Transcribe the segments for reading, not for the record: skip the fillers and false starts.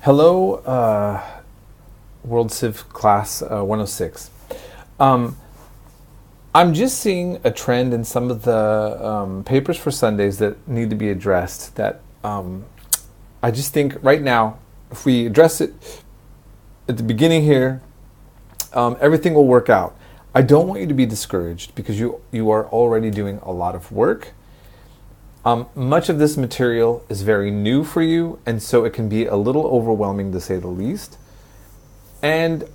Hello, World Civ Class 106. I'm just seeing a trend in some of the papers for Sundays that need to be addressed. That I just think right now, if we address it at the beginning here, everything will work out. I don't want you to be discouraged because you are already doing a lot of work. Much of this material is very new for you, and so it can be a little overwhelming to say the least. And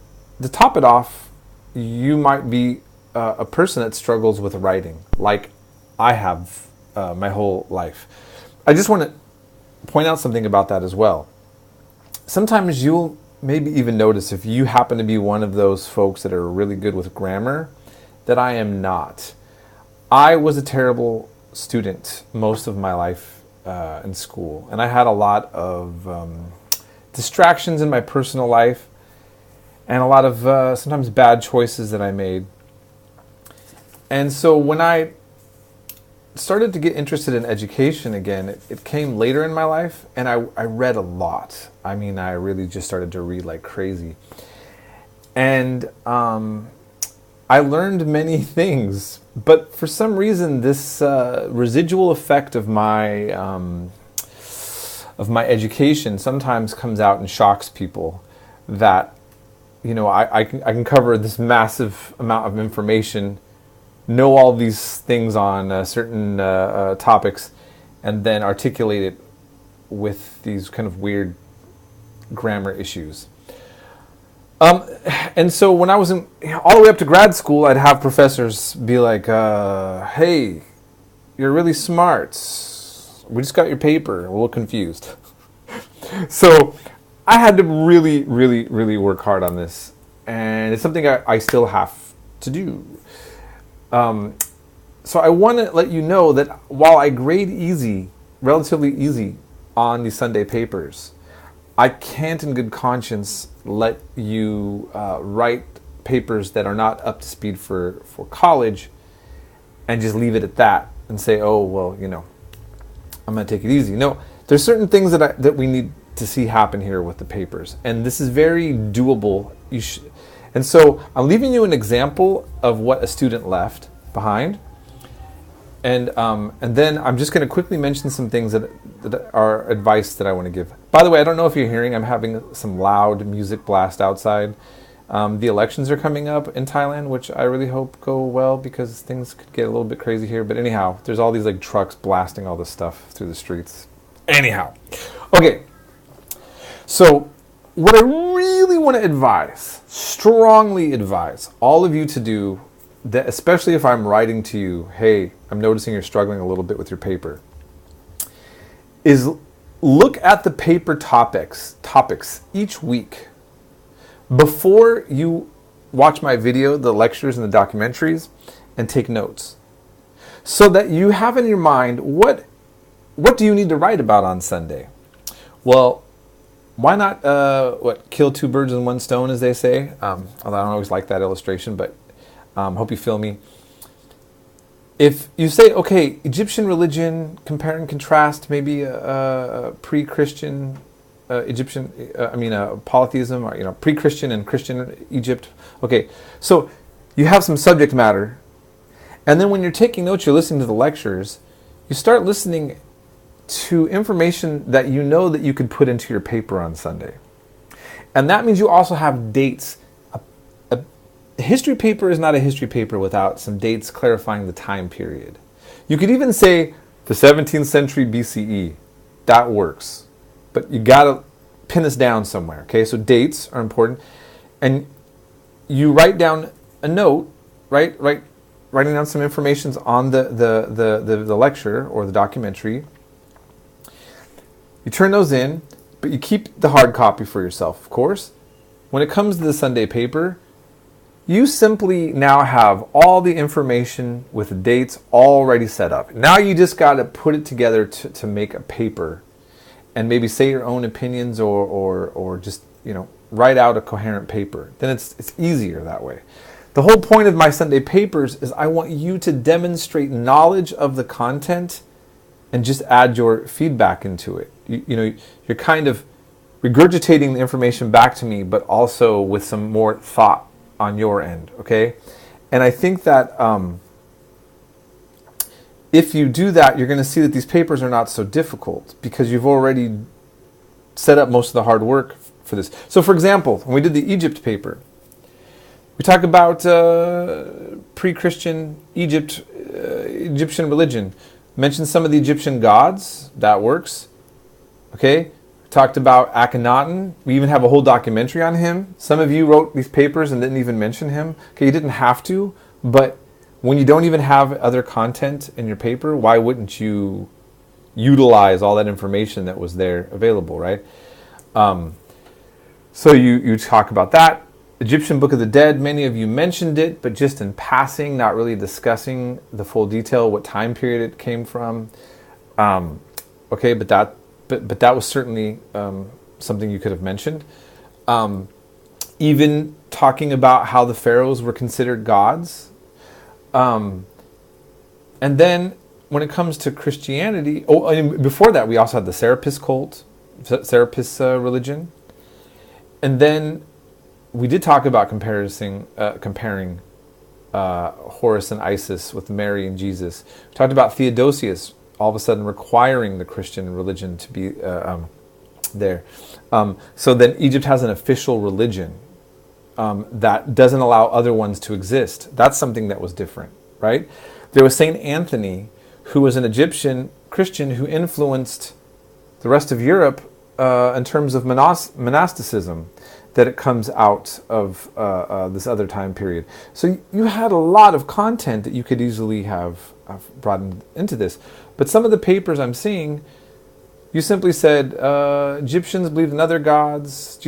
to top it off, you might be a person that struggles with writing, like I have my whole life. I just want to point out something about that as well. Sometimes you'll maybe even notice, if you happen to be one of those folks that are really good with grammar, that I am not. I was a terrible student most of my life in school, and I had a lot of distractions in my personal life and a lot of sometimes bad choices that I made. And so when I started to get interested in education again, it came later in my life, and I read a lot. I mean, I really just started to read like crazy. And I learned many things, but for some reason, this residual effect of my education sometimes comes out and shocks people. That, you know, I can cover this massive amount of information, know all these things on certain topics, and then articulate it with these kind of weird grammar issues. And so when I was all the way up to grad school, I'd have professors be like, hey, you're really smart. We just got your paper. We're a little confused. So I had to really, really, really work hard on this. And it's something I still have to do. So I want to let you know that while I grade easy, relatively easy, on these Sunday papers, I can't in good conscience let you write papers that are not up to speed for college and just leave it at that and say, oh, well, you know, I'm going to take it easy. No, there's certain things that we need to see happen here with the papers, and this is very doable. And so I'm leaving you an example of what a student left behind. And then I'm just going to quickly mention some things that are advice that I want to give. By the way, I don't know if you're hearing, I'm having some loud music blast outside. The elections are coming up in Thailand, which I really hope go well because things could get a little bit crazy here. But anyhow, there's all these like trucks blasting all this stuff through the streets. Anyhow, okay. So what I really want to advise, strongly advise all of you to do, that especially if I'm writing to you, hey, I'm noticing you're struggling a little bit with your paper, is look at the paper topics each week before you watch my video, the lectures and the documentaries, and take notes, so that you have in your mind what do you need to write about on Sunday. Well, why not kill two birds with one stone, as they say? Although I don't always like that illustration, but hope you feel me. If you say, okay, Egyptian religion, compare and contrast, maybe a pre-Christian Egyptian, polytheism, or pre-Christian and Christian Egypt. Okay, so you have some subject matter, and then when you're taking notes, you're listening to the lectures, you start listening to information that you know that you could put into your paper on Sunday. And that means you also have dates. A history paper is not a history paper without some dates clarifying the time period. You could even say the 17th century BCE. That works. But you got to pin us down somewhere, okay? So dates are important. And you write down a note, right? Writing down some information on the lecture or the documentary. You turn those in, but you keep the hard copy for yourself, of course. When it comes to the Sunday paper, you simply now have all the information with the dates already set up. Now you just got to put it together to make a paper and maybe say your own opinions or just, write out a coherent paper. Then it's easier that way. The whole point of my Sunday papers is I want you to demonstrate knowledge of the content and just add your feedback into it. You're kind of regurgitating the information back to me, but also with some more thought on your end, okay? And I think that if you do that, you're going to see that these papers are not so difficult because you've already set up most of the hard work for this. So for example, when we did the Egypt paper, we talk about pre-Christian Egyptian religion. Mentioned some of the Egyptian gods. That works. Okay. We talked about Akhenaten. We even have a whole documentary on him. Some of you wrote these papers and didn't even mention him. Okay, you didn't have to, but when you don't even have other content in your paper, why wouldn't you utilize all that information that was there available, right? So you talk about that. Egyptian Book of the Dead, many of you mentioned it, but just in passing, not really discussing the full detail, what time period it came from. Okay, but that was certainly something you could have mentioned. Even talking about how the pharaohs were considered gods. And then when it comes to Christianity, before that we also had the Serapis cult, Serapis religion. And then we did talk about comparing Horus and Isis with Mary and Jesus. We talked about Theodosius all of a sudden requiring the Christian religion to be there. So then Egypt has an official religion that doesn't allow other ones to exist. That's something that was different, right? There was Saint Anthony, who was an Egyptian Christian who influenced the rest of Europe in terms of monasticism, that it comes out of this other time period. So you had a lot of content that you could easily have brought into this. But some of the papers I'm seeing, you simply said Egyptians believed in other gods,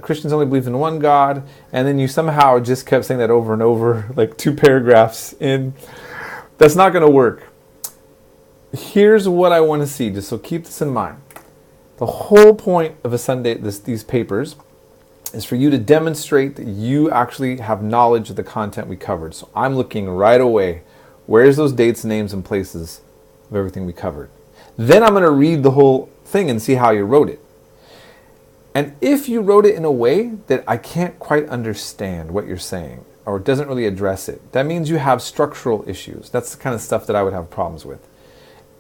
Christians only believed in one God, and then you somehow just kept saying that over and over, like 2 paragraphs in. That's not going to work. Here's what I want to see, just so keep this in mind. The whole point of a Sunday, these papers, is for you to demonstrate that you actually have knowledge of the content we covered. So I'm looking right away, where's those dates, names, and places of everything we covered. Then I'm going to read the whole thing and see how you wrote it. And if you wrote it in a way that I can't quite understand what you're saying, or it doesn't really address it, that means you have structural issues. That's the kind of stuff that I would have problems with.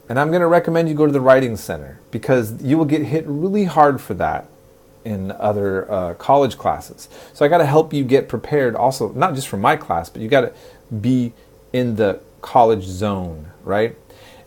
And I'm going to recommend you go to the Writing Center, because you will get hit really hard for that in other college classes. So I got to help you get prepared also, not just for my class, but you got to be in the college zone, right?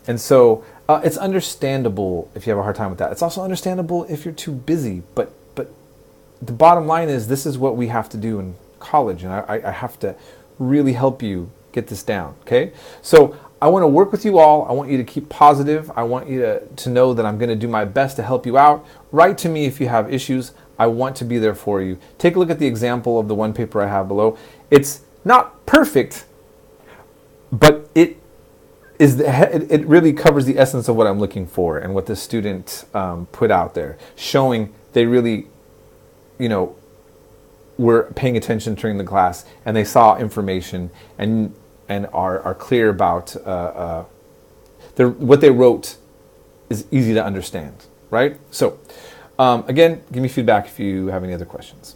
And so it's understandable if you have a hard time with that. It's also understandable if you're too busy, but the bottom line is this is what we have to do in college, and I have to really help you get this down, okay? So I want to work with you all. I want you to keep positive. I want you to know that I'm going to do my best to help you out. Write to me if you have issues. I want to be there for you. Take a look at the example of the one paper I have below. It's not perfect, but it really covers the essence of what I'm looking for and what the student put out there, showing they really, were paying attention during the class, and they saw information and are clear about what they wrote is easy to understand, right? So, again, give me feedback if you have any other questions.